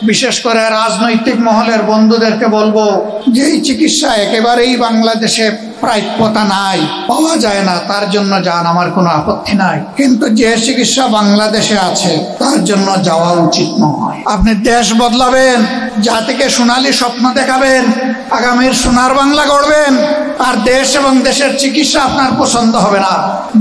বিশেষ করে রাজনৈতিক মহলের বন্ধুদেরকে বলবো যে এই চিকিৎসা একেবারেই বাংলাদেশে প্রাপ্যতা নাই, পাওয়া যায় না, তার জন্য যান, আমার কোনো আপত্তি নাই। কিন্তু যে চিকিৎসা বাংলাদেশে আছে তার জন্য যাওয়া উচিত নয়। আপনি দেশ বদলাবেন, জাতিকে সোনালী স্বপ্ন দেখাবেন, আগামীর সোনার বাংলা গড়বেন, আর দেশ এবং দেশের চিকিৎসা আপনার পছন্দ হবে না,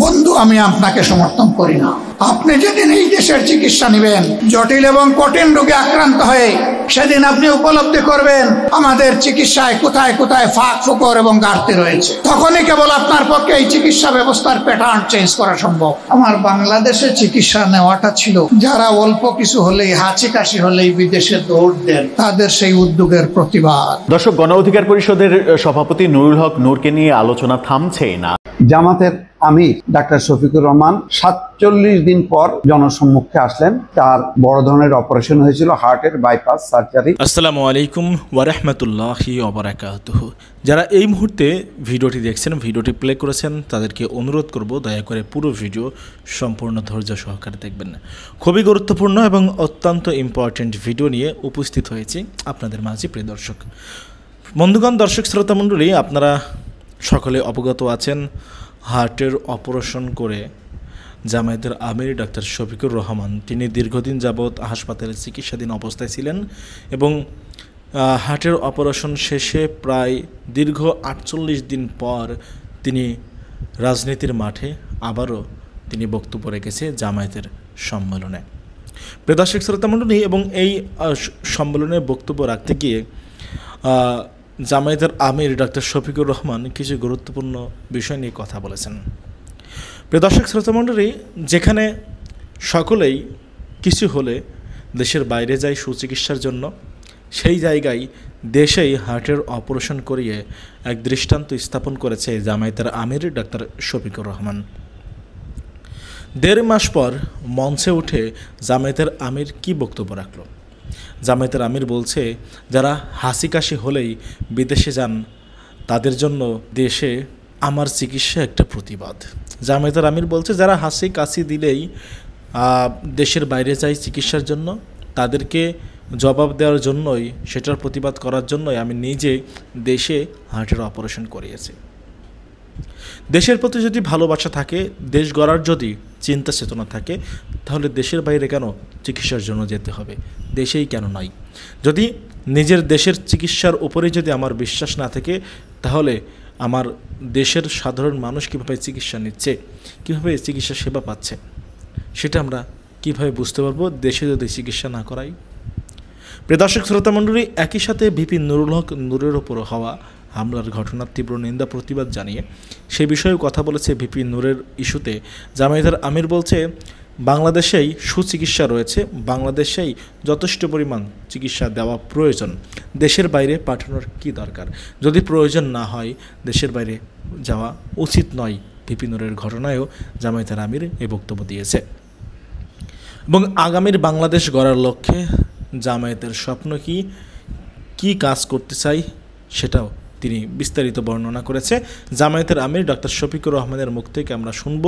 বন্ধু আমি আপনাকে সমর্থন করি না। আপনি যেদিন এই দেশের চিকিৎসা নেবেন, জটিল এবং কঠিন রোগে আক্রান্ত হয়ে, সেদিন আপনি উপলব্ধি করবেন আমাদের চিকিৎসায় কোথায় কোথায় ফাঁক ফোকর এবং ঘাটতি রয়েছে। তখনই কেবল আপনার পক্ষে এই চিকিৎসা ব্যবস্থার প্যাটার্ন চেঞ্জ করা সম্ভব। আমার বাংলাদেশে চিকিৎসা নেওয়াটা ছিল যারা অল্প কিছু হলেই, হাঁচি কাশি হলেই বিদেশে দৌড় দেন, তাদের সেই উদ্যোগের প্রতিবাদ। দর্শক, গণ অধিকার পরিষদের সভাপতি নুরুল হক নূরকে নিয়ে আলোচনা থামছেই না। জামাতের আমির ডাক্তার শফিকুর রহমান 47 দিন পর জনসম্মুখে আসলেন। তার বড় ধরনের অপারেশন হয়েছিল, হার্টের বাইপাস সার্জারি। আসসালামু আলাইকুম ওয়া রাহমাতুল্লাহি ওয়া বারাকাতুহু। যারা এই মুহূর্তে ভিডিওটি দেখছেন, ভিডিওটি প্লে করেছেন, তাদেরকে অনুরোধ করব দয়া করে পুরো ভিডিও সম্পূর্ণ ধৈর্য সহকারে দেখবেন। খুবই গুরুত্বপূর্ণ এবং অত্যন্ত ইম্পর্টেন্ট ভিডিও নিয়ে উপস্থিত হয়েছি আপনাদের মাঝে। প্রিয় দর্শক বন্ধুগণ, দর্শক শ্রোতা মণ্ডলী, আপনারা সকলে অবগত আছেন হার্টের অপারেশন করে জামায়াতের আমির ডাক্তার শফিকুর রহমান, তিনি দীর্ঘদিন যাবৎ হাসপাতালে চিকিৎসাধীন অবস্থায় ছিলেন এবং হার্টের অপারেশন শেষে প্রায় দীর্ঘ 48 দিন পর তিনি রাজনীতির মাঠে আবারও তিনি বক্তব্য রেখেছে জামায়াতের সম্মেলনে। প্রিয় দর্শক শ্রোতা মণ্ডলী, এবং এই সম্মেলনে বক্তব্য রাখতে গিয়ে জামায়াতের আমির ডাক্তার শফিকুর রহমান কিছু গুরুত্বপূর্ণ বিষয় নিয়ে কথা বলেছেন। প্রিয় দর্শক শ্রোতা মণ্ডলী, যেখানে সকলেই কিছু হলে দেশের বাইরে যায় সুচিকিৎসার জন্য, সেই জায়গায় দেশেই হার্টের অপারেশন করিয়ে এক দৃষ্টান্ত স্থাপন করেছে জামায়াতের আমির ডাক্তার শফিকুর রহমান। 1.5 মাস পর মঞ্চে উঠে জামায়াতের আমির কি বক্তব্য রাখল? জামায়াতের আমির বলছে যারা হাসি কাশি হলেই বিদেশে যান, তাদের জন্য দেশে আমার চিকিৎসা একটা প্রতিবাদ। জামায়াতের আমির বলছে যারা হাসি কাশি দিলেই দেশের বাইরে যায় চিকিৎসার জন্য, তাদেরকে জবাব দেওয়ার জন্যই, সেটার প্রতিবাদ করার জন্যই আমি নিজে দেশে হার্টের অপারেশন করিয়েছি। দেশের প্রতি যদি ভালোবাসা থাকে, দেশ গড়ার যদি চিন্তা চেতনা থাকে, তাহলে দেশের বাইরে কেন চিকিৎসার জন্য যেতে হবে? দেশেই কেন নয়? যদি নিজের দেশের চিকিৎসার উপরে যদি আমার বিশ্বাস না থাকে, তাহলে আমার দেশের সাধারণ মানুষ কীভাবে চিকিৎসা নিচ্ছে, কীভাবে চিকিৎসা সেবা পাচ্ছে, সেটা আমরা কীভাবে বুঝতে পারবো দেশে যদি চিকিৎসা না করাই? প্রিয় দর্শক শ্রোতা মণ্ডলী, একই সাথে ভিপি নুরুল হক নূরের ওপর হওয়া হামলার ঘটনার তীব্র নিন্দা প্রতিবাদ জানিয়ে সে বিষয়েও কথা বলেছে। ভিপি নূরের ইস্যুতে জামায়াতের আমির বলছে বাংলাদেশেই সুচিকিৎসা রয়েছে, বাংলাদেশেই যথেষ্ট পরিমাণ চিকিৎসা দেওয়া প্রয়োজন, দেশের বাইরে পাঠানোর কি দরকার? যদি প্রয়োজন না হয় দেশের বাইরে যাওয়া উচিত নয়। ভিপি নূরের ঘটনায়ও জামায়াতের আমির এই বক্তব্য দিয়েছে এবং আগামীর বাংলাদেশ গড়ার লক্ষ্যে জামায়াতের স্বপ্ন কি কাজ করতে চাই সেটাও তিনি বিস্তারিত বর্ণনা করেছে। জামায়াতের আমির ডাক্তার শফিকুর রহমানের মুখ থেকে আমরা শুনব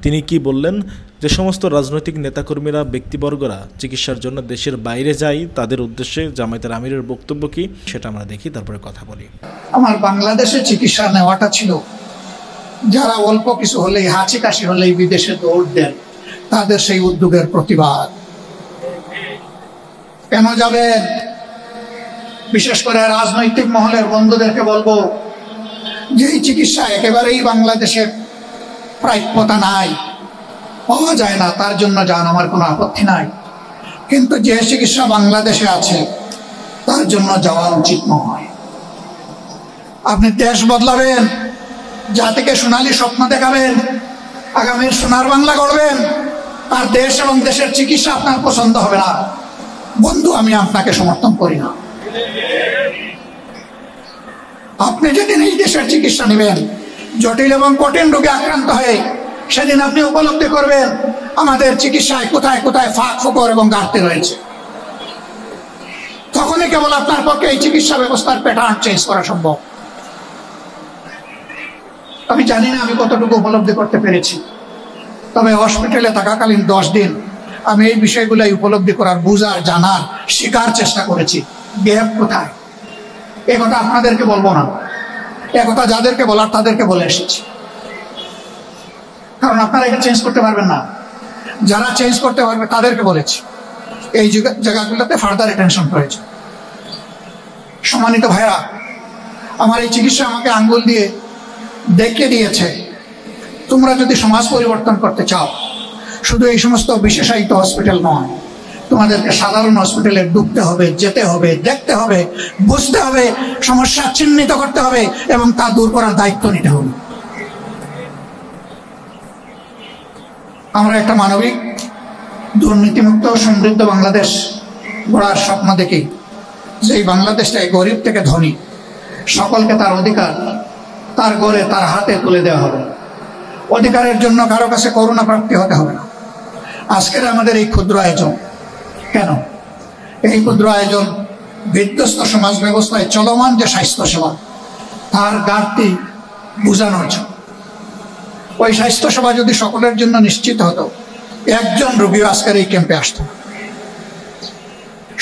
তিনি কি বললেন। যে সমস্ত রাজনৈতিক নেতাকর্মীরা, ব্যক্তিবর্গরা চিকিৎসার জন্য দেশের বাইরে যায়, তাদের উদ্দেশ্যে জামায়াতের আমিরের বক্তব্য কি সেটা আমরা দেখি, তারপরে কথা বলি। আমার বাংলাদেশে চিকিৎসা নেওয়াটা ছিল যারা অল্প কিছু হলেই, হাঁচি কাশি হলেই বিদেশে দৌড় দেন, তাদের সেই উদ্যোগের প্রতিবাদ। কেন যাবেন? বিশেষ করে রাজনৈতিক মহলের বন্ধুদেরকে বলবো যে এই চিকিৎসা একেবারেই বাংলাদেশে প্রাপ্যতা নাই, পাওয়া যায় না, তার জন্য যান, আমার কোনো আপত্তি নাই। কিন্তু যে চিকিৎসা বাংলাদেশে আছে তার জন্য যাওয়া উচিত নয়। আপনি দেশ বদলাবেন, জাতিকে সোনালী স্বপ্ন দেখাবেন, আগামীর সোনার বাংলা গড়বেন, আর দেশ এবং দেশের চিকিৎসা আপনার পছন্দ হবে না, বন্ধু আমি আপনাকে সমর্থন করি না। আপনি যেদিন এই দেশের চিকিৎসা নেবেন, জটিল এবং কঠিন রোগে আক্রান্ত হয়ে, সেদিন আপনি উপলব্ধি করবেন আমাদের চিকিৎসায় কোথায় কোথায় ফাঁক ফোকর এবং ঘাটতি রয়েছে। তখনই কেবল আপনার পক্ষে এই চিকিৎসা ব্যবস্থার প্যাটার্ন চেঞ্জ করা সম্ভব। আমি জানি না আমি কতটুকু উপলব্ধি করতে পেরেছি, তবে হসপিটালে থাকাকালীন 10 দিন আমি এই বিষয়গুলাই উপলব্ধি করার, বুঝার, জানার, শেখার চেষ্টা করেছি গ্যাপ কোথায়। একথা আপনাদেরকে বলবো না, একথা যাদেরকে বলার তাদেরকে বলে এসেছি, কারণ আপনারা এটা চেঞ্জ করতে পারবেন না। যারা চেঞ্জ করতে পারবে তাদেরকে বলেছি এই জায়গাগুলোতে ফার্দার অ্যাটেনশন প্রয়োজন। সম্মানিত ভাইরা, আমার এই চিকিৎসা আমাকে আঙ্গুল দিয়ে দেখিয়ে দিয়েছে, তোমরা যদি সমাজ পরিবর্তন করতে চাও, শুধু এই সমস্ত বিশেষায়িত হসপিটাল নয়, তোমাদেরকে সাধারণ হসপিটালে ঢুকতে হবে, যেতে হবে, দেখতে হবে, বুঝতে হবে, সমস্যা চিহ্নিত করতে হবে এবং তা দূর করার দায়িত্ব নিতে হবে। আমরা একটা মানবিক, দুর্নীতিমুক্ত, সমৃদ্ধ বাংলাদেশ গড়ার স্বপ্ন দেখি, যেই বাংলাদেশটাই গরিব থেকে ধনী সকলকে তার অধিকার তার ঘরে তার হাতে তুলে দেওয়া হবে। অধিকারের জন্য কারো কাছে করুণা প্রাপ্তি হতে হবে না। আজকের আমাদের এই ক্ষুদ্র আয়োজন, কেন এই ক্ষুদ্র আয়োজন? বিধ্বস্ত সমাজ ব্যবস্থায় চলমান যে স্বাস্থ্য সেবা তার ঘাটতি বোঝানোর জন্য। ওই স্বাস্থ্য সেবা যদি সকলের জন্য নিশ্চিত হতো, একজন রোগীও আজকের এই ক্যাম্পে আসতো।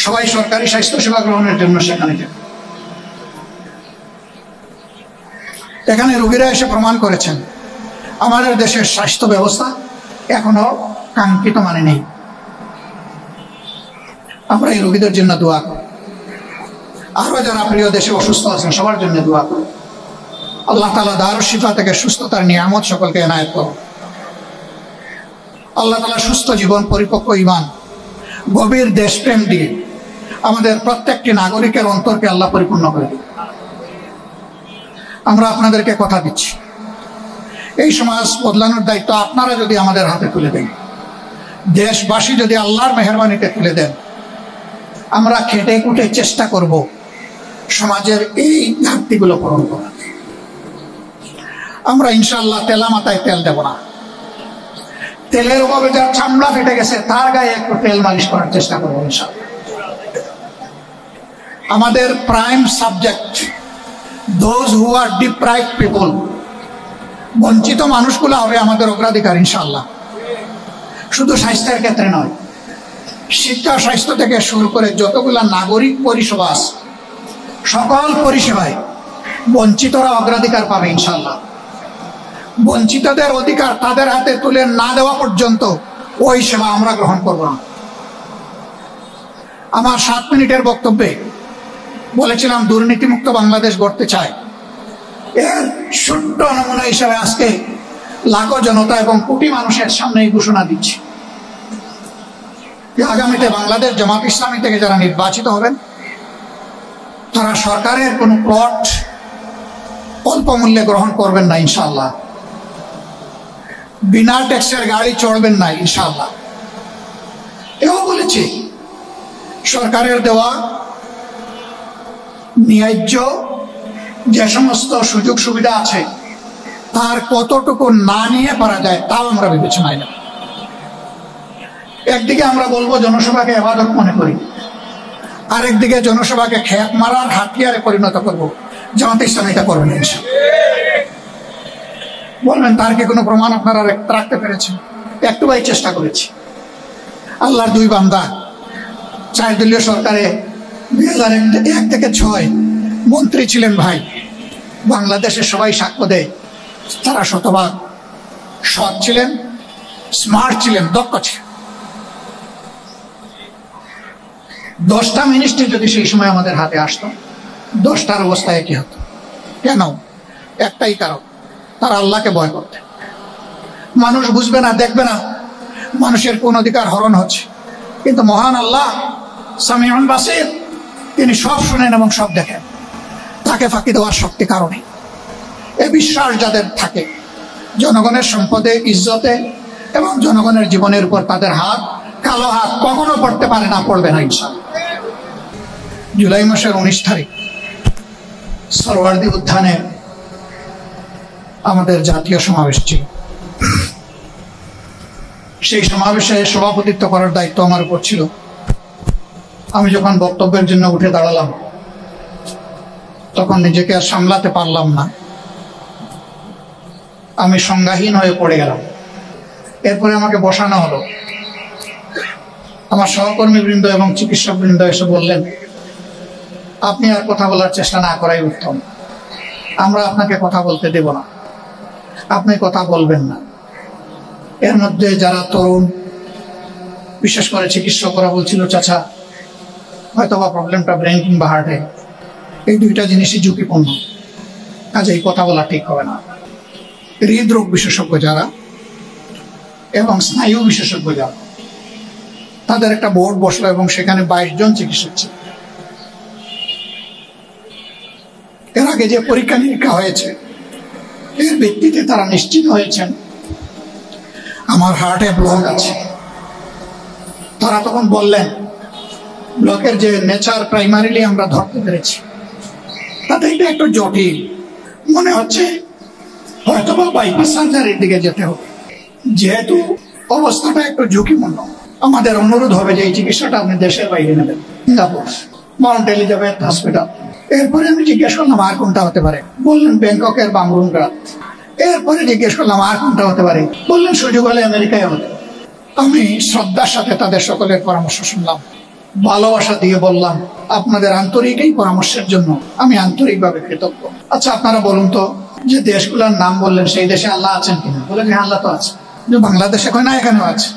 সবাই সরকারি স্বাস্থ্য সেবা গ্রহণের জন্য সেখানে যেত। এখানে রোগীরা এসে প্রমাণ করেছেন আমাদের দেশের স্বাস্থ্য ব্যবস্থা এখনো কাঙ্ক্ষিত মানে নেই। আমরা এই রোগীদের জন্য দোয়া করি, আরো যারা প্রিয় দেশে অসুস্থ আছেন সবার জন্য দোয়া করি। আল্লাহ তাআলা দারুশ শিফা থেকে সুস্থতার নিয়ামত সকলকে এনায়েত করুন। আল্লাহ তাআলা সুস্থ জীবন, পরিপক্ক ঈমান, গভীর দেশপ্রেম দিয়ে আমাদের প্রত্যেকটি নাগরিকের অন্তরকে আল্লাহ পরিপূর্ণ করে দিন। আমরা আপনাদেরকে কথা দিচ্ছি, এই সমাজ বদলানোর দায়িত্ব আপনারা যদি আমাদের হাতে তুলে দেন, দেশবাসী যদি আল্লাহর মেহেরবানিতে তুলে দেন, আমরা খেটে খুঁটে চেষ্টা করব সমাজের এই ঘাটতিগুলো পূরণ করার। আমরা ইনশাআল্লাহ তেলা মাথায় তেল দেব না। তেলের অভাবে যার চামড়া ফেটে গেছে তার গায়ে একটু তেল মালিশ করার চেষ্টা করবো ইনশাআল্লাহ। আমাদের prime subject, those who are deprived people, বঞ্চিত মানুষগুলো হবে আমাদের অগ্রাধিকার ইনশাআল্লাহ। শুধু স্বাস্থ্যের ক্ষেত্রে নয়, শিক্ষা, স্বাস্থ্য থেকে শুরু করে যতগুলা নাগরিক পরিষেবা আছে, সকল পরিষেবায় বঞ্চিতরা অগ্রাধিকার পাবে ইনশাআল্লাহ। বঞ্চিতদের অধিকার তাদের হাতে তুলে না দেওয়া পর্যন্ত ওই সেবা আমরা গ্রহণ করব না। আমার 7 মিনিটের বক্তব্যে বলেছিলাম দুর্নীতিমুক্ত বাংলাদেশ গড়তে চাই। এর ছোট্ট নমুনা হিসাবে আজকে লাখো জনতা এবং কোটি মানুষের সামনে এই ঘোষণা দিচ্ছি, আগামীতে বাংলাদেশ জামাত ইসলামী থেকে যারা নির্বাচিত হবেন তারা সরকারের কোন প্লট অল্প মূল্যে গ্রহণ করবেন না ইনশাআল্লাহ। বিনা ট্যাক্সের গাড়ি চড়বেন না ইনশাআল্লাহ। এও বলেছি সরকারের দেওয়া ন্যায্য যে সমস্ত সুযোগ সুবিধা আছে তার কতটুকু না নিয়ে পারা যায় তাও আমরা বিবেচনায় নেব। একদিকে আমরা বলবো জনসভাকে ইবাদত মনে করি, আরেকদিকে জনসভাকে খেত মারার হাতিয়ারে পরিণত করব। জামাত ইসলাম এটা করবেন ইনশাআল্লাহ। বলবেন তার কি কোনো প্রমাণ আপনারা রাখতে পেরেছেন? একটু ভাই চেষ্টা করেছি। আল্লাহর 2 বান্দা 4 দলীয় সরকারে 2001 থেকে 6 মন্ত্রী ছিলেন ভাই। বাংলাদেশের সবাই সাক্ষ্য দেয় তারা শতভাগ সৎ ছিলেন, স্মার্ট ছিলেন, দক্ষ ছিলেন। 10টা মিনিস্ট্রি যদি সেই সময় আমাদের হাতে আসতো, 10টার অবস্থা একই হতো। কেন? একটাই কারণ, তারা আল্লাহকে ভয় করতে। মানুষ বুঝবে না, দেখবে না মানুষের কোন অধিকার হরণ হচ্ছে, কিন্তু মহান আল্লাহ সামিউন বাসির, তিনি সব শুনেন এবং সব দেখেন। তাকে ফাঁকি দেওয়ার শক্তি কারণে এ বিশ্বাস যাদের থাকে, জনগণের সম্পদে, ইজ্জতে এবং জনগণের জীবনের উপর তাদের হাত, কালো হাত কখনো পড়তে পারে না, পড়বে না ইনশাআল্লাহ। জুলাই মাসের 19 তারিখ সরওয়ার্দী উদ্যানে আমাদের জাতীয় সমাবেশ ছিল। সেই সমাবেশে সভাপতিত্ব করার দায়িত্ব আমার উপর ছিল। আমি যখন বক্তব্যের জন্য উঠে দাঁড়ালাম তখন নিজেকে আর সামলাতে পারলাম না, আমি সংজ্ঞাহীন হয়ে পড়ে গেলাম। এরপরে আমাকে বসানো হলো। আমার সহকর্মীবৃন্দ এবং চিকিৎসকবৃন্দ এসে বললেন, আপনি আর কথা বলার চেষ্টা না করাই উত্তম, আমরা আপনাকে কথা বলতে দেব না, আপনি কথা বলবেন না। এর মধ্যে যারা তরুণ, বিশেষ করে চিকিৎসকরা বলছিল, চাচা হয়তোবা প্রবলেমটা ব্রেন কিংবা হার্টে, এই দুইটা জিনিসই ঝুঁকিপূর্ণ, কাজেই কথা বলা ঠিক হবে না। হৃদরোগ বিশেষজ্ঞ যারা এবং স্নায়ু বিশেষজ্ঞ যারা, তাদের একটা বোর্ড বসলো এবং সেখানে 22 জন চিকিৎসক ছিল। এর আগে যে পরীক্ষা নিরীক্ষা হয়েছে এর ভিত্তিতে তারা নিশ্চিত হয়েছেন আমার হার্টে ব্লক আছে। তারা তখন বললেন, ব্লকের যে নেচার প্রাইমারিলি আমরা ধরতে পেরেছি, তাতে এটা একটু জটিল মনে হচ্ছে, হয়তো বা বাইপাস সার্জারির দিকে যেতে হবে। যেহেতু অবস্থাটা একটু ঝুঁকিপূর্ণ, আমাদের অনুরোধ হবে যে এই চিকিৎসাটা আপনি দেশের বাইরে নেবেন, সিঙ্গাপুর, মাউন্ট এলিজাবেথ হসপিটাল। এরপরে আমি জিজ্ঞেস করলাম আর কোনটা হতে পারে, বললেন ব্যাংককের বামরুনগ্রাদ। এরপরে জিজ্ঞেস করলাম আর কোনটা হতে পারে, বললেন সুযোগ হলে আমেরিকায় হতে। আমি শ্রদ্ধার সাথে তাদের সকলের পরামর্শ শুনলাম, ভালোবাসা দিয়ে বললাম, আপনাদের আন্তরিক এই পরামর্শের জন্য আমি আন্তরিকভাবে কৃতজ্ঞ। আচ্ছা আপনারা বলুন তো, যে দেশগুলোর নাম বললেন সেই দেশে আল্লাহ আছেন কিনা? বলেন হ্যাঁ আল্লাহ তো আছে। যে বাংলাদেশে কয় না, এখানেও আছে।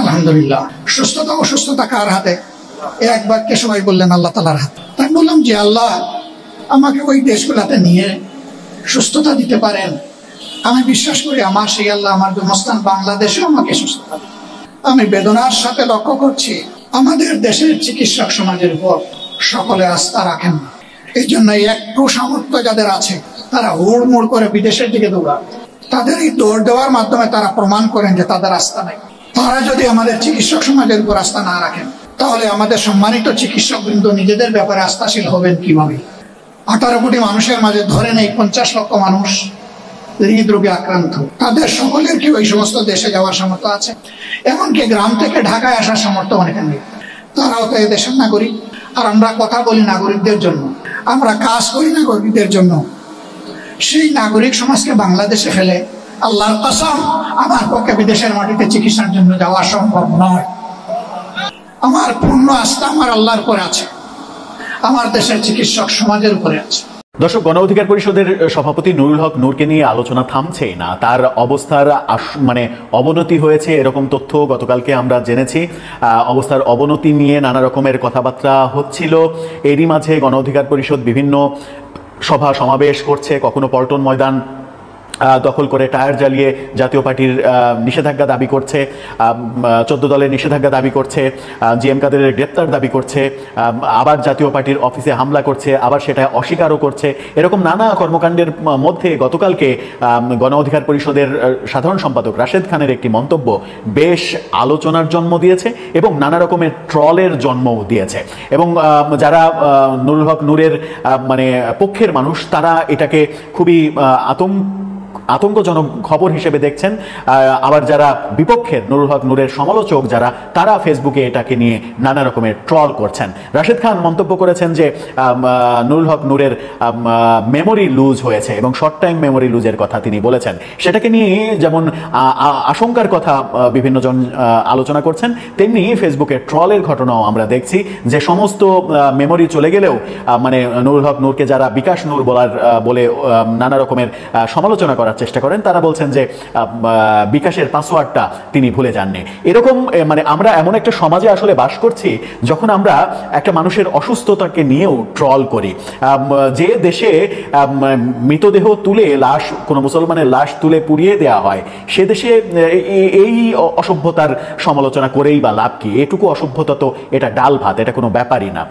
আলহামদুলিল্লাহ। সুস্থতা অসুস্থতা কার হাতে? এক বাক্যে সবাই বললেন আল্লাহ তাআলার হাতে। তাই বললাম যে আল্লাহ আমাকে ওই দেশগুলাতে নিয়ে সুস্থতা দিতে পারেন, আমি বিশ্বাস করি আমার সেই আল্লাহ আমার জন্মস্থান বাংলাদেশে আমাকে সুস্থতা দেন। আমি বেদনার সাথে লক্ষ্য করছি আমাদের দেশের চিকিৎসক সমাজের উপর সকলে আস্থা রাখেন না। এই জন্য একটু সামর্থ্য যাদের আছে তারা হুড়মুড় করে বিদেশের দিকে দৌড়ান। তাদের এই দৌড় দেওয়ার মাধ্যমে তারা প্রমাণ করেন যে তাদের আস্থা নেই। তারা যদি আমাদের চিকিৎসক সমাজের উপর আস্থা না রাখেন, তাহলে আমাদের সম্মানিত চিকিৎসক বৃন্দ নিজেদের ব্যাপারে আস্থাশীল হবেন কিভাবে? 18 কোটি মানুষের মাঝে ধরে নেই 50 লক্ষ মানুষ হৃদরোগে আক্রান্ত, তাদের সকলের কি ওই সমস্ত দেশে যাওয়ার সামর্থ্য আছে? এমনকি গ্রাম থেকে ঢাকায় আসার সামর্থ্য অনেকের নেই। তারাও তো এই দেশের নাগরিক। আর আমরা কথা বলি নাগরিকদের জন্য, আমরা কাজ করি নাগরিকদের জন্য। সেই নাগরিক সমাজকে বাংলাদেশে ফেলে আল্লাহর কসম আমার পক্ষে বিদেশের মাটিতে চিকিৎসার জন্য যাওয়া সম্ভব নয়। আমার পূর্ণ আস্থা আমার আল্লাহর উপরে আছে, আমার দেশের চিকিৎসক সমাজের উপরে আছে। দর্শক, গণ অধিকার পরিষদের সভাপতি নুরুল হক নূরকে নিয়ে আলোচনা থামছেই না। তার অবস্থার অবনতি হয়েছে এরকম তথ্য গতকালকে আমরা জেনেছি। অবস্থার অবনতি নিয়ে নানা রকমের কথাবার্তা হচ্ছিল। এরই মাঝে গণ অধিকার পরিষদ বিভিন্ন সভা সমাবেশ করছে, কখনো পল্টন ময়দান দখল করে টায়ার জ্বালিয়ে জাতীয় পার্টির নিষেধাজ্ঞা দাবি করছে, 14 দলের নিষেধাজ্ঞা দাবি করছে, জিএম কাদেরের গ্রেপ্তার দাবি করছে, আবার জাতীয় পার্টির অফিসে হামলা করছে, আবার সেটা অস্বীকারও করছে। এরকম নানা কর্মকাণ্ডের মধ্যে গতকালকে গণ অধিকার পরিষদের সাধারণ সম্পাদক রাশেদ খানের একটি মন্তব্য বেশ আলোচনার জন্ম দিয়েছে এবং নানা রকমের ট্রলের জন্মও দিয়েছে। এবং যারা নুরুল হক নূরের পক্ষের মানুষ, তারা এটাকে খুবই আতঙ্কজনক খবর হিসেবে দেখছেন। আবার যারা বিপক্ষের নুরুল হক নূরের সমালোচক যারা, তারা ফেসবুকে এটাকে নিয়ে নানা রকমের ট্রল করছেন। রাশেদ খান মন্তব্য করেছেন যে নুরুল হক নূরের মেমোরি লুজ হয়েছে এবং শর্ট টাইম মেমোরি লুজের কথা তিনি বলেছেন। সেটাকে নিয়ে যেমন আশঙ্কার কথা বিভিন্ন জন আলোচনা করছেন, তেমনি ফেসবুকে ট্রলের ঘটনাও আমরা দেখছি যে সমস্ত মেমোরি চলে গেলেও নুরুল হক নূরকে যারা বিকাশ নূর বলে নানা রকমের সমালোচনা করার চেষ্টা করেন, তারা বলছেন যে বিকাশের পাসওয়ার্ডটা তিনি ভুলে যাননি। এরকম আমরা এমন একটা সমাজে আসলে বাস করছি যখন আমরা একটা মানুষের অসুস্থতাকে নিয়েও ট্রল করি। যে দেশে মৃতদেহ তুলে লাশ, কোনো মুসলমানের লাশ তুলে পুড়িয়ে দেওয়া হয়, সে দেশে এই অসভ্যতার সমালোচনা করেই বা লাভ কি? এটুকু অসভ্যতা তো এটা ডাল ভাত, এটা কোনো ব্যাপারই না।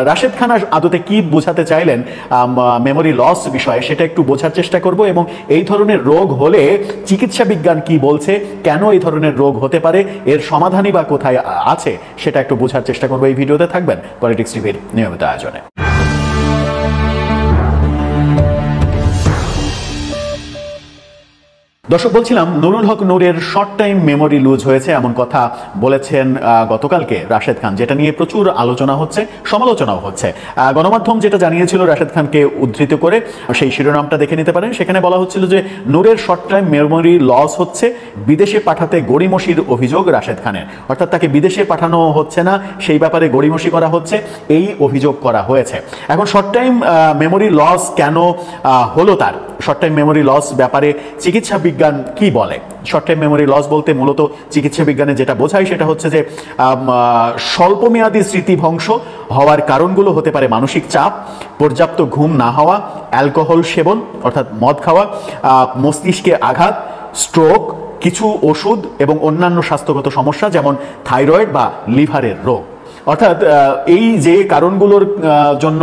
রাশেদ খান আদতে কি বোঝাতে চাইলেন মেমোরি লস বিষয়ে, সেটা একটু বোঝার চেষ্টা করব এবং এই ধরনের রোগ হলে চিকিৎসা বিজ্ঞান কি বলছে, কেন এই ধরনের রোগ হতে পারে, এর সমাধানই বা কোথায় আছে, সেটা একটু বোঝার চেষ্টা করবো। এই ভিডিওতে থাকবেন পলিটিক্স টিভির নিয়মিত আয়োজনে। দর্শক, বলছিলাম নুরুল হক নূরের শর্ট টাইম মেমোরি লুজ হয়েছে এমন কথা বলেছেন গতকালকে রাশেদ খান, যেটা নিয়ে প্রচুর আলোচনা হচ্ছে, সমালোচনাও হচ্ছে। গণমাধ্যম যেটা জানিয়েছিল রাশেদ খানকে উদ্ধৃত করে, সেই শিরোনামটা দেখে নিতে পারেন। সেখানে বলা হচ্ছিল যে নূরের শর্ট টাইম মেমোরি লস হচ্ছে, বিদেশে পাঠাতে গড়িমসির অভিযোগ রাশেদ খানের, অর্থাৎ তাকে বিদেশে পাঠানো হচ্ছে না, সেই ব্যাপারে গড়িমসি করা হচ্ছে, এই অভিযোগ করা হয়েছে। এখন শর্ট টাইম মেমোরি লস কেন হলো, তার শর্ট টাইম মেমোরি লস ব্যাপারে চিকিৎসা বিজ্ঞান কি বলে? শর্ট টাইম মেমোরি লস বলতে মূলত চিকিৎসা বিজ্ঞানে যেটা বোঝায় সেটা হচ্ছে যে স্বল্পমেয়াদী স্মৃতিভ্রংশ হওয়ার কারণগুলো হতে পারে মানসিক চাপ, পর্যাপ্ত ঘুম না হওয়া, অ্যালকোহল সেবন অর্থাৎ মদ খাওয়া, মস্তিষ্কে আঘাত, স্ট্রোক, কিছু ওষুধ এবং অন্যান্য স্বাস্থ্যগত সমস্যা যেমন থাইরয়েড বা লিভারের রোগ। অর্থাৎ এই যে কারণগুলোর জন্য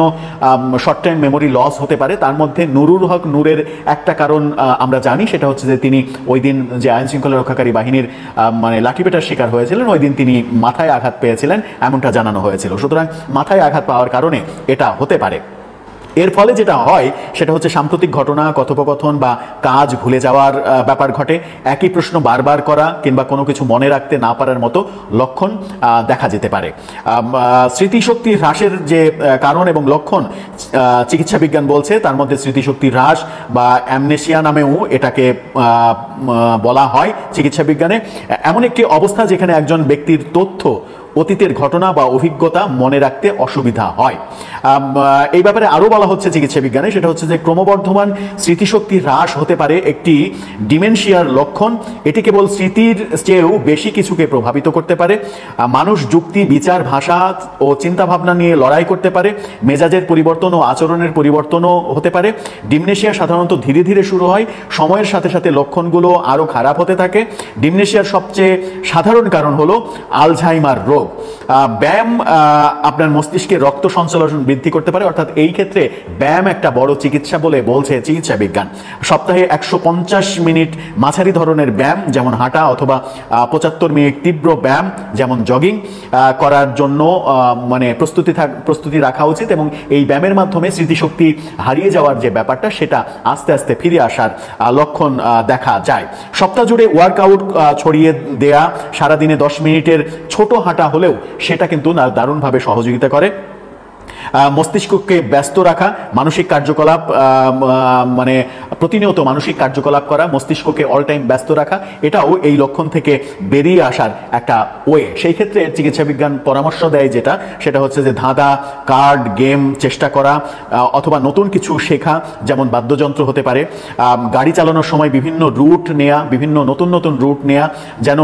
শর্ট টাইম মেমোরি লস হতে পারে, তার মধ্যে নুরুল হক নূরের একটা কারণ আমরা জানি, সেটা হচ্ছে যে তিনি ওই দিন যে আইন শৃঙ্খলা রক্ষাকারী বাহিনীর লাঠিপেটার শিকার হয়েছিলেন, ওই দিন তিনি মাথায় আঘাত পেয়েছিলেন এমনটা জানানো হয়েছিল। সুতরাং মাথায় আঘাত পাওয়ার কারণে এটা হতে পারে। এর ফলে যেটা হয় সেটা হচ্ছে সাম্প্রতিক ঘটনা, কথোপকথন বা কাজ ভুলে যাওয়ার ব্যাপার ঘটে, একই প্রশ্ন বারবার করা কিংবা কোনো কিছু মনে রাখতে না পারার মতো লক্ষণ দেখা যেতে পারে। স্মৃতিশক্তি হ্রাসের যে কারণ এবং লক্ষণ চিকিৎসা বিজ্ঞান বলছে, তার মধ্যে স্মৃতিশক্তি হ্রাস বা অ্যামনেসিয়া নামেও এটাকে বলা হয় চিকিৎসা বিজ্ঞানে, এমন একটি অবস্থা যেখানে একজন ব্যক্তির তথ্য, অতীতের ঘটনা বা অভিজ্ঞতা মনে রাখতে অসুবিধা হয়। এই ব্যাপারে আরও বলা হচ্ছে চিকিৎসা বিজ্ঞানে, সেটা হচ্ছে যে ক্রমবর্ধমান স্মৃতিশক্তি হ্রাস হতে পারে একটি ডিমেনশিয়ার লক্ষণ। এটি কেবল স্মৃতির চেয়েও বেশি কিছুকে প্রভাবিত করতে পারে। মানুষ যুক্তি, বিচার, ভাষা ও চিন্তাভাবনা নিয়ে লড়াই করতে পারে। মেজাজের পরিবর্তন ও আচরণের পরিবর্তনও হতে পারে। ডিমনেশিয়া সাধারণত ধীরে ধীরে শুরু হয়, সময়ের সাথে সাথে লক্ষণগুলো আরও খারাপ হতে থাকে। ডিমনেশিয়ার সবচেয়ে সাধারণ কারণ হলো আলঝাইমার রোগ। ব্যায়াম আপনার মস্তিষ্কে রক্ত সঞ্চালন বৃদ্ধি করতে পারে, অর্থাৎ এই ক্ষেত্রে ব্যায়াম একটা বড় চিকিৎসা বলে বলছে চিকিৎসা বিজ্ঞান। সপ্তাহে 150 মিনিট মাঝারি ধরনের ব্যায়াম যেমন হাঁটা অথবা 75 মিনিট তীব্র ব্যায়াম যেমন জগিং করার জন্য মানে প্রস্তুতি রাখা উচিত, এবং এই ব্যায়ামের মাধ্যমে স্মৃতিশক্তি হারিয়ে যাওয়ার যে ব্যাপারটা সেটা আস্তে আস্তে ফিরে আসার লক্ষণ দেখা যায়। সপ্তাহ জুড়ে ওয়ার্কআউট ছড়িয়ে দেয়া, সারাদিনে 10 মিনিটের ছোট হাঁটা হলেও সেটা কিন্তু দারুণভাবে সহযোগিতা করে। মস্তিষ্ককে ব্যস্ত রাখা, মানসিক কার্যকলাপ মানে প্রতিনিয়ত মানসিক কার্যকলাপ করা, মস্তিষ্ককে অল টাইম ব্যস্ত রাখা, এটাও এই লক্ষণ থেকে বেরিয়ে আসার একটা ওয়ে। সেই ক্ষেত্রে চিকিৎসা বিজ্ঞান পরামর্শ দেয় যেটা, সেটা হচ্ছে যে ধাঁধা, কার্ড গেম চেষ্টা করা অথবা নতুন কিছু শেখা, যেমন বাদ্যযন্ত্র হতে পারে। গাড়ি চালানোর সময় বিভিন্ন রুট নেয়া, বিভিন্ন নতুন নতুন রুট নেয়া, যেন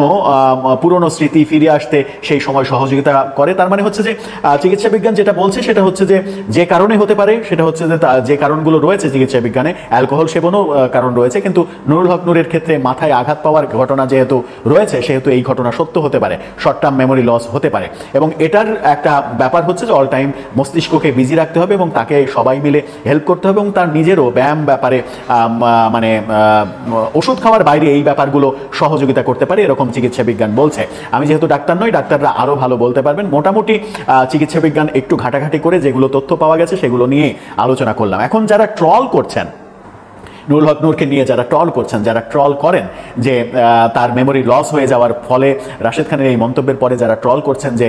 পুরনো স্মৃতি ফিরে আসতে সেই সময় সহযোগিতা করে। তার মানে হচ্ছে যে চিকিৎসা বিজ্ঞান যেটা বলছে সেটা হচ্ছে যে কারণে হতে পারে সেটা হচ্ছে যে কারণগুলো রয়েছে চিকিৎসা বিজ্ঞানে, অ্যালকোহল সেবনও কারণ রয়েছে, কিন্তু নুরুল হক নূরের ক্ষেত্রে মাথায় আঘাত পাওয়ার ঘটনা যেহেতু রয়েছে সেহেতু এই ঘটনা সত্য হতে পারে, শর্ট টার্ম মেমোরি লস হতে পারে। এবং এটার একটা ব্যাপার হচ্ছে যে অল টাইম মস্তিষ্ককে বিজি রাখতে হবে এবং তাকে সবাই মিলে হেল্প করতে হবে, এবং তার নিজেরও ব্যায়াম ব্যাপারে মানে ওষুধ খাওয়ার বাইরে এই ব্যাপারগুলো সহযোগিতা করতে পারে, এরকম চিকিৎসা বিজ্ঞান বলছে। আমি যেহেতু ডাক্তার নই, ডাক্তাররা আরও ভালো বলতে পারবেন। মোটামুটি চিকিৎসা বিজ্ঞান একটু ঘাটাঘাটি করে যেগুলো তথ্য পাওয়া গেছে সেগুলো নিয়ে আলোচনা করলাম। এখন যারা ট্রল করছেন নুরুল হক নূরকে নিয়ে, যারা ট্রল করছেন, যারা ট্রল করেন যে তার মেমোরি লস হয়ে যাওয়ার ফলে, রাশেদ খানের এই মন্তব্যের পরে যারা ট্রল করছেন যে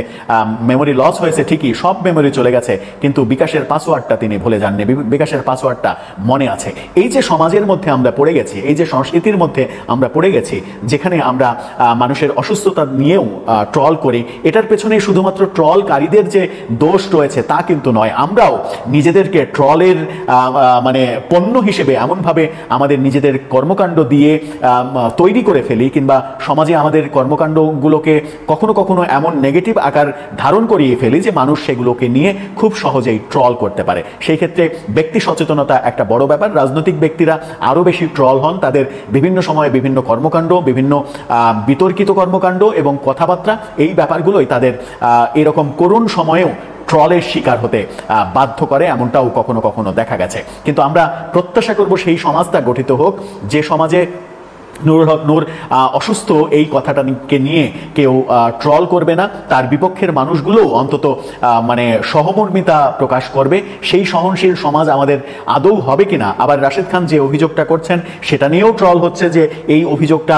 মেমোরি লস হয়েছে ঠিকই, সব মেমোরি চলে গেছে কিন্তু বিকাশের পাসওয়ার্ডটা তিনি ভুলে যাননি, বিকাশের পাসওয়ার্ডটা মনে আছে। এই যে সমাজের মধ্যে আমরা পড়ে গেছি, এই যে সংস্কৃতির মধ্যে আমরা পড়ে গেছি, যেখানে আমরা মানুষের অসুস্থতা নিয়েও ট্রল করি, এটার পেছনে শুধুমাত্র ট্রলকারীদের যে দোষ রয়েছে তা কিন্তু নয়। আমরাও নিজেদেরকে ট্রলের মানে পণ্য হিসেবে এমনভাবে আমাদের নিজেদের কর্মকাণ্ড দিয়ে তৈরি করে ফেলি, কিংবা সমাজে আমাদের কর্মকাণ্ডগুলোকে কখনো কখনো এমন নেগেটিভ আকার ধারণ করিয়ে ফেলি যে মানুষ সেগুলোকে নিয়ে খুব সহজেই ট্রল করতে পারে। সেই ক্ষেত্রে ব্যক্তি সচেতনতা একটা বড় ব্যাপার। রাজনৈতিক ব্যক্তিরা আরও বেশি ট্রল হন, তাদের বিভিন্ন সময়ে বিভিন্ন কর্মকাণ্ড, বিভিন্ন বিতর্কিত কর্মকাণ্ড এবং কথাবার্তা, এই ব্যাপারগুলোই তাদের এরকম করুণ সময়েও ট্রলের শিকার হতে বাধ্য করে, এমনটাও কখনো কখনো দেখা গেছে। কিন্তু আমরা প্রত্যাশা করব সেই সমাজটা গঠিত হোক যে সমাজে নুরুল হক নূর অসুস্থ এই কথাটাকে নিয়ে কেউ ট্রল করবে না, তার বিপক্ষের মানুষগুলো অন্তত মানে সহমর্মিতা প্রকাশ করবে। সেই সহনশীল সমাজ আমাদের আদৌ হবে কিনা। আবার রাশেদ খান যে অভিযোগটা করছেন সেটা নিয়েও ট্রল হচ্ছে যে এই অভিযোগটা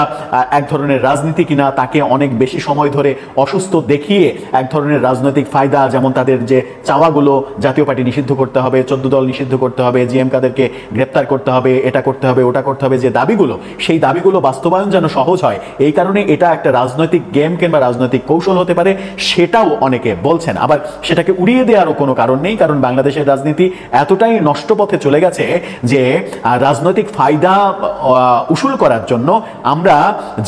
এক ধরনের রাজনীতি কিনা, তাকে অনেক বেশি সময় ধরে অসুস্থ দেখিয়ে এক ধরনের রাজনৈতিক ফায়দা, যেমন তাদের যে চাওয়াগুলো জাতীয় পার্টি নিষিদ্ধ করতে হবে, 14 দল নিষিদ্ধ করতে হবে, জিএম কাদেরকে গ্রেপ্তার করতে হবে, এটা করতে হবে ওটা করতে হবে, যে দাবিগুলো সেই দাবিগুলো বাস্তবায়ন যেন সহজ হয়, এই কারণে এটা একটা রাজনৈতিক গেম কিংবা রাজনৈতিক কৌশল হতে পারে, সেটাও অনেকে বলছেন। আবার সেটাকে উড়িয়ে দেওয়ারও কোনো কারণ নেই, কারণ বাংলাদেশের রাজনীতি এতটাই নষ্ট পথে চলে গেছে যে রাজনৈতিক ফায়দা উসুল করার জন্য আমরা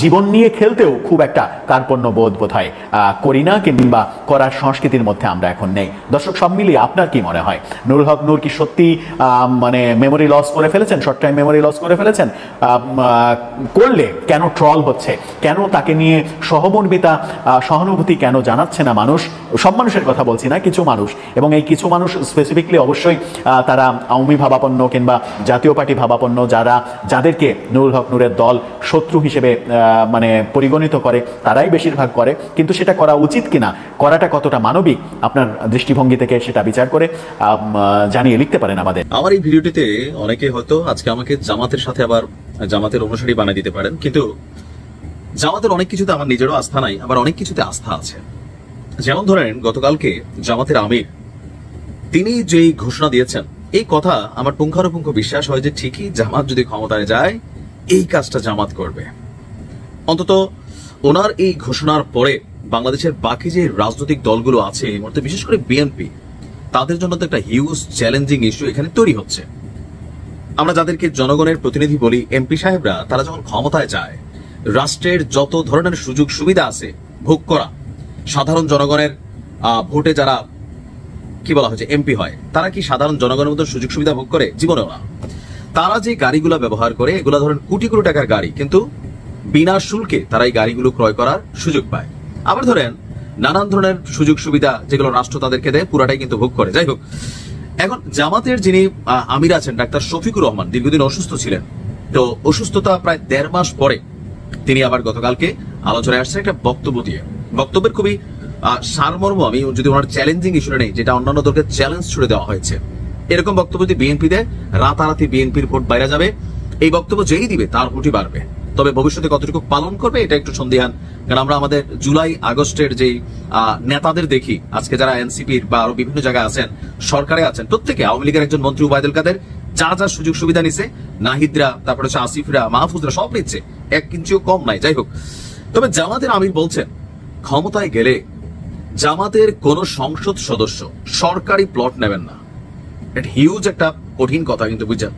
জীবন নিয়ে খেলতেও খুব একটা কার্পণ্য বোধ বোধহয় করি না, কিংবা করার সংস্কৃতির মধ্যে আমরা এখন নেই। দর্শক, সব মিলিয়ে আপনার কি মনে হয়, নুরুল হক নূর কি সত্যি মানে মেমোরি লস করে ফেলেছেন, শর্ট টাইম মেমোরি লস করে ফেলেছেন? করলে কেন ট্রল হচ্ছে, কেন তাকে নিয়ে সহমর্মিতা সহানুভূতি কেন জানাচ্ছে না মানুষ? সব মানুষের কথা বলছি না, কিছু মানুষ, এবং এই কিছু মানুষ স্পেসিফিকলি অবশ্যই তারা আওয়ামী ভাবাপন্ন কিংবা জাতীয় পার্টি ভাবাপন্ন, যাদেরকে নুরুল হক নূরের দল শত্রু হিসেবে মানে পরিগণিত করে, তারাই বেশিরভাগ করে। কিন্তু সেটা করা উচিত কিনা, করাটা কতটা মানবিক, আপনার দৃষ্টিভঙ্গি থেকে সেটা বিচার করে জানিয়ে লিখতে পারেন আমাদের। আমার এই ভিডিওটিতে অনেকে হয়তো আজকে আমাকে জামাতের সাথে আবার জামাতের অনুসারী বানিয়ে দিতে পারেন, কিন্তু জামাতের অনেক কিছুতে আমার নিজেরও আস্থা নাই, আবার অনেক কিছুতে আস্থা আছে। যেমন ধরেন, গতকালকে জামাতের আমির তিনি যেই ঘোষণা দিয়েছেন, এই কথা আমার পুঙ্খানুপুঙ্খ বিশ্বাস হয় যে ঠিকই জামাত যদি ক্ষমতায় যায় এই কাজটা জামাত করবে। অন্তত ওনার এই ঘোষণার পরে বাংলাদেশের বাকি যে রাজনৈতিক দলগুলো আছে এই মুহূর্তে, বিশেষ করে বিএনপি, তাদের জন্য তো একটা হিউজ চ্যালেঞ্জিং ইস্যু এখানে তৈরি হচ্ছে। আমরা যাদেরকে জনগণের প্রতিনিধি বলি, এমপি সাহেবরা, তারা যখন ক্ষমতায় যায় রাষ্ট্রের যত ধরনের সুযোগ সুবিধা আছে ভোগ করা, সাধারণ জনগণের ভোটে যারা কি বলা হয়েছে এমপি হয়, তারা কি সাধারণ জনগণের মতো সুযোগ সুবিধা ভোগ করে? জীবনেও না। তারা যে গাড়িগুলো ব্যবহার করে, এগুলো ধরেন কোটি কোটি টাকার গাড়ি, কিন্তু বিনা শুল্কে তারা এই গাড়িগুলো ক্রয় করার সুযোগ পায়। আবার ধরেন নানান ধরনের সুযোগ সুবিধা যেগুলো রাষ্ট্র তাদেরকে দেয়, পুরাটাই কিন্তু ভোগ করে। যাই হোক, এখন জামাতের যিনি আমির আছেন ডাক্তার শফিকুর রহমান, দীর্ঘদিন অসুস্থ ছিলেন। তো অসুস্থতা প্রায় 1.5 মাস পরে তিনি আবার গতকালকে আলোচনায় আসছেন একটা বক্তব্য দিয়ে। বক্তব্যের খুবই সারমর্ম, আমি যদি ওনার চ্যালেঞ্জিং ইস্যুটা নেই, যেটা অন্যান্য দলকে চ্যালেঞ্জ ছুড়ে দেওয়া হয়েছে, এরকম বক্তব্য যদি বিএনপি দেয়, রাতারাতি বিএনপির ভোট বাইরে যাবে। এই বক্তব্য যেই দিবে তার ভোটই বাড়বে। তবে ভবিষ্যতে কতটুকু পালন করবে এটা একটু সন্দিহান, কারণ আমরা আমাদের জুলাই আগস্টের যে নেতাদের দেখি, আজকে যারা এনসিপির বা আরো বিভিন্ন জায়গায় আছেন, সরকারে আছেন, প্রত্যেকে, আওয়ামী লীগের একজন মন্ত্রী ওবায়দুল কাদের যা যা সুযোগ সুবিধা নিছে, নাহিদরা, তারপরে হচ্ছে আসিফরা, মাহফুজরা, সব নিচ্ছে, এক ইঞ্চিও কম নাই। যাই হোক, তবে জামাতের আমির বলছেন ক্ষমতায় গেলে জামাতের কোন সংসদ সদস্য সরকারি প্লট নেবেন না। এটা হিউজ একটা কঠিন কথা, কিন্তু বুঝছেন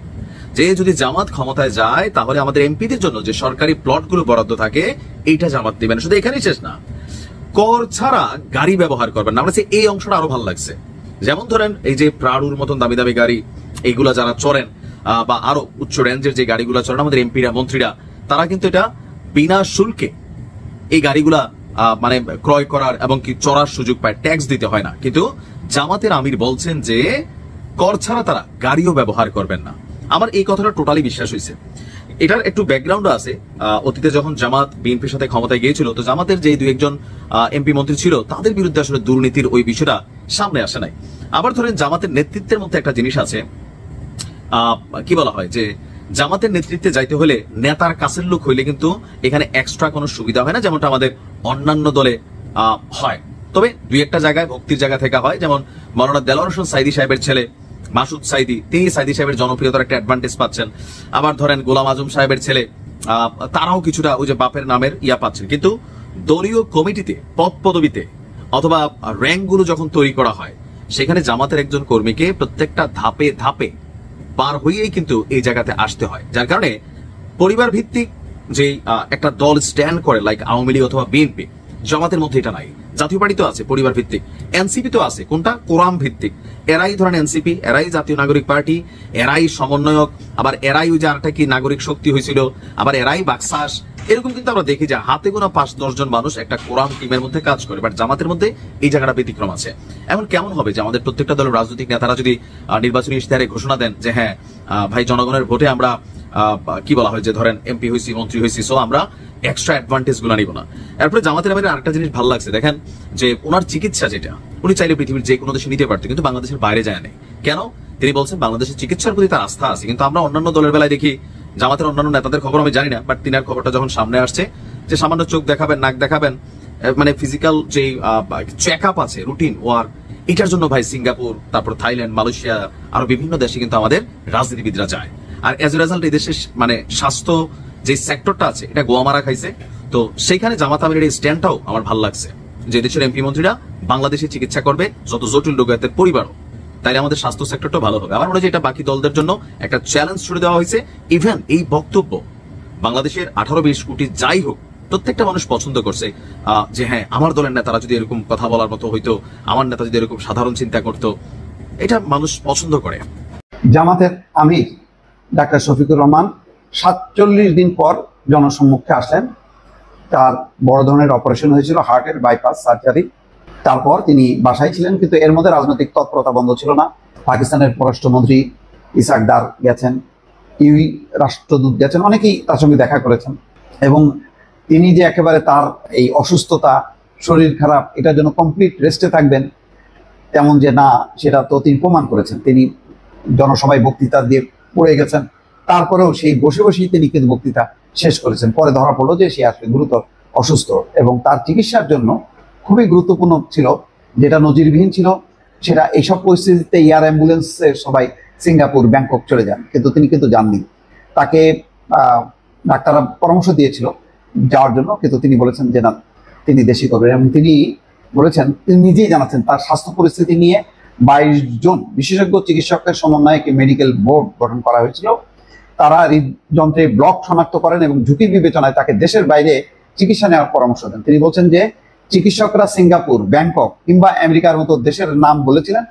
যে যদি জামাত ক্ষমতায় যায় তাহলে আমাদের এমপিদের জন্য যে সরকারি প্লটগুলো বরাদ্দ থাকে এইটা জামাত দিবেন। শুধু এখানেই শেষ না, কর ছাড়া গাড়ি ব্যবহার করবেন না। আমার এই অংশটা আরো ভালো লাগছে। যেমন ধরেন এই যে প্রাড়ুর মতন দামি দামি গাড়ি, এইগুলা যারা চড়েন বা আরো উচ্চ রেঞ্জের যে গাড়িগুলো চড়েন আমাদের এমপিরা, মন্ত্রীরা, তারা কিন্তু এটা বিনা শুল্কে এই গাড়িগুলা মানে ক্রয় করার এবং কি চড়ার সুযোগ পায়, ট্যাক্স দিতে হয় না। কিন্তু জামাতের আমির বলছেন যে কর ছাড়া তারা গাড়িও ব্যবহার করবেন না। আমার এই কথাটা টোটালি বিশ্বাস হয়েছে। এটার একটু ব্যাকগ্রাউন্ড আছে। অতীতে যখন জামাত বিএনপির সাথে ক্ষমতায় গিয়েছিল, তো জামাতের যে 2 একজন এমপি মন্ত্রী ছিল তাদের বিরুদ্ধে আসলে দুর্নীতির ওই বিষয়টা সামনে আসে নাই। আবার ধরেন জামাতের নেতৃত্বের মধ্যে একটা জিনিস আছে, কি বলা হয় যে জামাতের নেতৃত্বে যাইতে হলে নেতার কাছের লোক হইলে কিন্তু এখানে এক্সট্রা কোনো সুবিধা হয় না, যেমনটা আমাদের অন্যান্য দলে হয়। তবে 2 একটা জায়গায় ভক্তির জায়গা থেকে হয়, যেমন মাওলানা দেলোয়ার হোসেন সাইদি সাহেবের ছেলে মাসুদ সাইদি, তিনি সাইদি সাহেবের জনপ্রিয়তার একটা অ্যাডভান্টেজ পাচ্ছেন। আবার ধরেন গোলাম আজম সাহেবের ছেলে, তারাও কিছুটা ওই যে বাপের নামের ইয়া পাচ্ছেন। কিন্তু দলীয় কমিটিতে, পদ পদবিতে অথবা র্যাঙ্কগুলো যখন তৈরি করা হয়, সেখানে জামাতের একজন কর্মীকে প্রত্যেকটা ধাপে ধাপে পার হয়েই কিন্তু এই জায়গাতে আসতে হয়। যার কারণে পরিবার ভিত্তিক যে একটা দল স্ট্যান্ড করে, লাইক আওয়ামী লীগ অথবা বিএনপি, জামাতের মধ্যে এটা নাই। জাতীয় পার্টি তো আছে পরিবার ভিত্তিক, এনসিপি তো আছে কোনটা কোরাম ভিত্তিক। এরাই ধরেন এনসিপি, এরাই জাতীয় নাগরিক পার্টি, এরাই সমন্বয়ক, আবার এরাই ওই যে আরেকটা কি নাগরিক শক্তি হয়েছিল, আবার এরাই বাকসাস। এরকম কিন্তু আমরা দেখি যে হাতে গোনা 5-10 জন মানুষ একটা কোরাম টিমের মধ্যে কাজ করে। বাট জামাতের মধ্যে এই জায়গাটা ব্যতিক্রম আছে। এখন কেমন হবে যে আমাদের প্রত্যেকটা দলের রাজনৈতিক নেতারা যদি নির্বাচনী ইশতেহারে ঘোষণা দেন যে হ্যাঁ ভাই, জনগণের ভোটে আমরা কি বলা হয় যে ধরেন এমপি হয়েছি, মন্ত্রী হয়েছি, সো আমরা এক্সট্রা অ্যাডভান্টেজ গুলো নিব না। এরপরে জামাতের আমিরের আরেকটা জিনিস ভালো লাগছে, দেখেন যে ওনার চিকিৎসা যেটা উনি চাইলে পৃথিবীর যে কোনো দেশে নিতে পারতো, কিন্তু বাংলাদেশের বাইরে যায় নাই কেন? তিনি বলছেন বাংলাদেশের চিকিৎসার প্রতি তার আস্থা আছে। কিন্তু আমরা অন্যান্য দলের বেলায় দেখি, জামাতের অন্যান্য নেতাদের খবর আমি জানি না, বাট তিনার খবরটা যখন সামনে আসছে যে সামান্য চোখ দেখাবেন, নাক দেখাবেন, মানে ফিজিক্যাল যে চেক আপ আছে, রুটিন ওয়ার্ক, এটার জন্য ভাই সিঙ্গাপুর, তারপর থাইল্যান্ড, মালয়েশিয়া, আরো বিভিন্ন দেশে কিন্তু আমাদের রাজনীতিবিদরা যায়। আর এজ এ রেজাল্ট এই দেশের মানে স্বাস্থ্য যে সেক্টরটা আছে এটা গোয়া মারা খাইছে। তো সেইখানে জামাত আমিরের এই স্ট্যান্ডটাও আমার ভালো লাগছে, যে দেশের এমপি মন্ত্রীরা বাংলাদেশে চিকিৎসা করবে, যত জটিল রোগায়তের পরিবারও, তাইলে আমাদের স্বাস্থ্য সেক্টরটা ভালো হবে। আমার মনে হয় এটা বাকি দলদের জন্য একটা চ্যালেঞ্জ ছুড়ে দেওয়া হয়েছে। ইভেন এই বক্তব্য বাংলাদেশের 18-20 কোটি যাই হোক, প্রত্যেকটা মানুষ পছন্দ করছে যে হ্যাঁ, আমার দলের নেতারা যদি এরকম কথা বলার মতো হইতো, আমার নেতা যদি এরকম সাধারণ চিন্তা করতো, এটা মানুষ পছন্দ করে। জামাতের আমির ডাক্তার শফিকুর রহমান 47 দিন পর জনসম্মুখে আসলেন। তার বড় ধরনের অপারেশন হয়েছিল, হার্টের বাইপাস সার্জারি। তারপর তিনি বাসায় ছিলেন, কিন্তু এর মধ্যে রাজনৈতিক তৎপরতা বন্ধ ছিল না। পাকিস্তানের পররাষ্ট্রমন্ত্রী ইসাক ডার গেছেন, ইউই রাষ্ট্রদূত গেছেন, অনেকেই তার সঙ্গে দেখা করেছেন। এবং তিনি যে একেবারে তার এই অসুস্থতা, শরীর খারাপ, এটার জন্য কমপ্লিট রেস্টে থাকবেন তেমন যে না, সেটা তো তিনি প্রমাণ করেছেন। তিনি জনসভায় বক্তৃতা দিয়ে পড়ে গেছেন, তারপরেও সেই বসে বসেই তিনি কিন্তু বক্তৃতা শেষ করেছেন। পরে ধরা পড়লো যে সে আসলে গুরুতর অসুস্থ, এবং তার চিকিৎসার জন্য খুবই গুরুত্বপূর্ণ ছিল, যেটা নজিরবিহীন ছিল, সেটা এইসব পরিস্থিতিতে এয়ার অ্যাম্বুলেন্সে সবাই সিঙ্গাপুর, ব্যাংকক চলে যান, কিন্তু তিনি কিন্তু যাননি। তাকে ডাক্তাররা পরামর্শ দিয়েছিল যাওয়ার জন্য, কিন্তু তিনি বলেছেন যে না, তিনি দেশি করবেন। এবং তিনি বলেছেন, তিনি নিজেই জানাচ্ছেন তার স্বাস্থ্য পরিস্থিতি নিয়ে 22 জন বিশেষজ্ঞ চিকিৎসকের সমন্বয়ে একটি মেডিকেল বোর্ড গঠন করা হয়েছিল। তারা হৃদযন্ত্রে ব্লক শনাক্ত করেন এবং ঝুঁকির বিবেচনায় তাকে দেশের বাইরে চিকিৎসা নেওয়ার পরামর্শ দেন। তিনি বলছেন যে চিকিৎসকরা সিঙ্গাপুর, ব্যাংকক কিংবা আমেরিকার মতো দেশের নাম বলেছিলেন।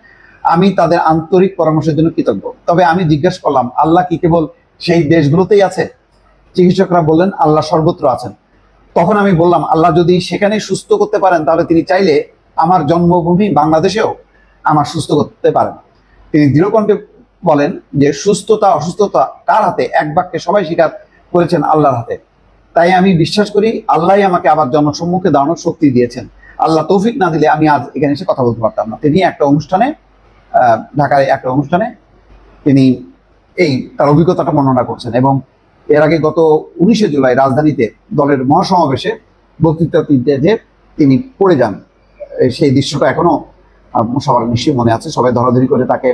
আমি তাদের আন্তরিক পরামর্শের জন্য কৃতজ্ঞ। তবে আমি জিজ্ঞাসা করলাম, আল্লাহ কি কেবল সেই দেশগুলোতেই আছে? চিকিৎসকরা বললেন, আল্লাহ সর্বত্র আছেন। তখন আমি বললাম, আল্লাহ যদি সেখানে সুস্থ করতে পারেন, তাহলে তিনি চাইলে আমার জন্মভূমি বাংলাদেশেও আমার সুস্থ করতে পারেন। তিনি দৃঢ়কণ্ঠে বলেন যে সুস্থতা অসুস্থতা কার হাতে? এক বাক্যে সবাই স্বীকার করেছেন, আল্লাহর হাতে। তাই আমি বিশ্বাস করি আল্লাহই আমাকে আবার জনসম্মুখে দাঁড়ানোর শক্তি দিয়েছেন। আল্লাহ তৌফিক না দিলে আমি আজ এখানে এসে কথা বলতে পারতাম না। তিনি একটা অনুষ্ঠানে, ঢাকায় একটা অনুষ্ঠানে তিনি এই তার অভিজ্ঞতাটা বর্ণনা করছেন। এবং এর আগে গত 19 জুলাই রাজধানীতে দলের মহাসমাবেশে বক্তৃতা দিতে যে তিনি পড়ে যান, সেই দৃশ্যটা এখনো সবার নিশ্চয়ই মনে আছে। সবাই ধরাধরি করে তাকে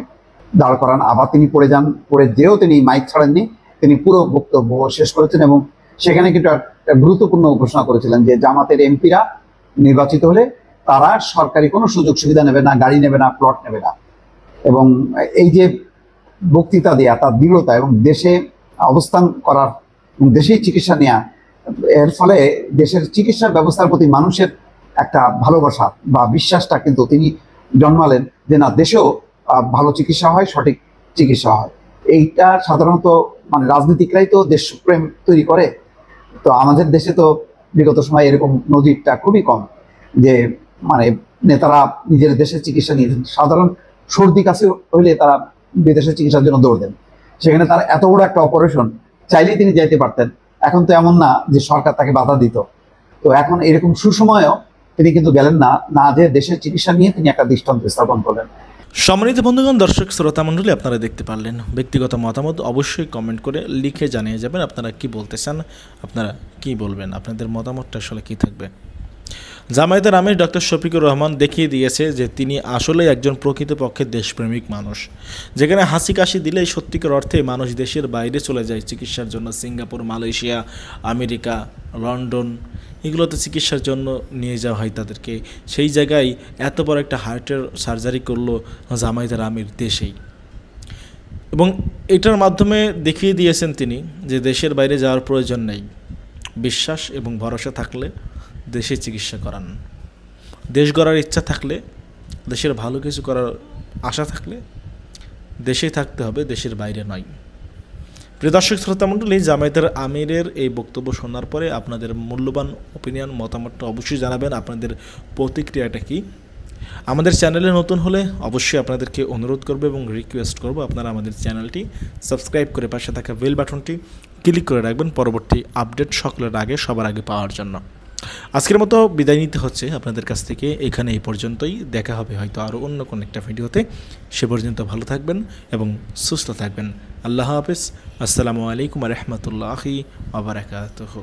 দাঁড় করান, আবার তিনি পড়ে যান। পড়ে যেও তিনি মাইক ছাড়েননি, তিনি পুরো বক্তব্য শেষ করেছেন। এবং সেখানে কিন্তু একটা গুরুত্বপূর্ণ ঘোষণা করেছিলেন যে জামাতের এমপিরা নির্বাচিত হলে তারা সরকারি কোনো সুযোগ সুবিধা নেবে না, গাড়ি নেবে না, প্লট নেবে না। এবং এই যে বক্তৃতা দেয়া, তার দৃঢ়তা এবং দেশে অবস্থান করার, দেশেই চিকিৎসা নেওয়া, এর ফলে দেশের চিকিৎসা ব্যবস্থার প্রতি মানুষের একটা ভালোবাসা বা বিশ্বাসটা কিন্তু তিনি জন্মালেন, যে না, দেশেও ভালো চিকিৎসা হয়, সঠিক চিকিৎসা হয়। এইটা সাধারণত মানে রাজনীতিকরাই তো দেশপ্রেম তৈরি করে। তো আমাদের দেশে তো বিগত সময় এরকম নজিরটা খুবই কম, যে মানে নেতারা নিজের দেশের চিকিৎসা নিয়েছেন। সাধারণ সর্দি কাশি হইলে তারা বিদেশের চিকিৎসার জন্য দৌড় দেন। সেখানে তার এত বড় একটা অপারেশন, চাইলেই তিনি যাইতে পারতেন। এখন তো এমন না যে সরকার তাকে বাধা দিত। তো এখন এরকম সুসময়েও তিনি কিন্তু গেলেন না, না যে দেশের চিকিৎসা নিয়ে তিনি একটা দৃষ্টান্ত স্থাপন করলেন। সম্মানিত বন্ধুগণ, দর্শক শ্রোতা মণ্ডলী, আপনারা দেখতে পারলেন। ব্যক্তিগত মতামত অবশ্যই কমেন্ট করে লিখে জানিয়ে যাবেন আপনারা কি বলতে চান, আপনারা কি বলবেন, আপনাদের মতামতটা আসলে কী থাকবে। জামায়াতের আমির ডক্টর শফিকুর রহমান দেখিয়ে দিয়েছে যে তিনি আসলে একজন প্রকৃতপক্ষে দেশপ্রেমিক মানুষ। যেখানে হাসি কাশি দিলেই সত্যিকার অর্থে মানুষ দেশের বাইরে চলে যায় চিকিৎসার জন্য। সিঙ্গাপুর, মালয়েশিয়া, আমেরিকা, লন্ডন, এগুলোতে চিকিৎসার জন্য নিয়ে যাওয়া হয় তাদেরকে। সেই জায়গায় এত বড় একটা হার্টের সার্জারি করলো জামায়াতের আমির দেশেই। এবং এটার মাধ্যমে দেখিয়ে দিয়েছেন তিনি যে দেশের বাইরে যাওয়ার প্রয়োজন নেই। বিশ্বাস এবং ভরসা থাকলে দেশে চিকিৎসা করান। দেশ গড়ার ইচ্ছা থাকলে, দেশের ভালো কিছু করার আশা থাকলে দেশেই থাকতে হবে, দেশের বাইরে নয়। প্রিয় দর্শক শ্রোতা মণ্ডলী, জামায়াতের আমিরের এই বক্তব্য শোনার পরে আপনাদের মূল্যবান ওপিনিয়ন, মতামতটা অবশ্যই জানাবেন। আপনাদের প্রতিক্রিয়াটা কি? আমাদের চ্যানেলে নতুন হলে অবশ্যই আপনাদেরকে অনুরোধ করব এবং রিকোয়েস্ট করব আপনারা আমাদের চ্যানেলটি সাবস্ক্রাইব করে পাশে থাকা বেল বাটনটি ক্লিক করে রাখবেন পরবর্তী আপডেট সকলের আগে সবার আগে পাওয়ার জন্য। আজকের মতো বিদায় নিতে হচ্ছে আপনাদের কাছ থেকে, এখানে এই পর্যন্তই। দেখা হবে হয়তো আরও অন্য কোনো একটা ভিডিওতে। সে পর্যন্ত ভালো থাকবেন এবং সুস্থ থাকবেন। আল্লাহ হাফেজ। আসসালামু আলাইকুম ওয়া রাহমাতুল্লাহি ওয়া বারাকাতুহু।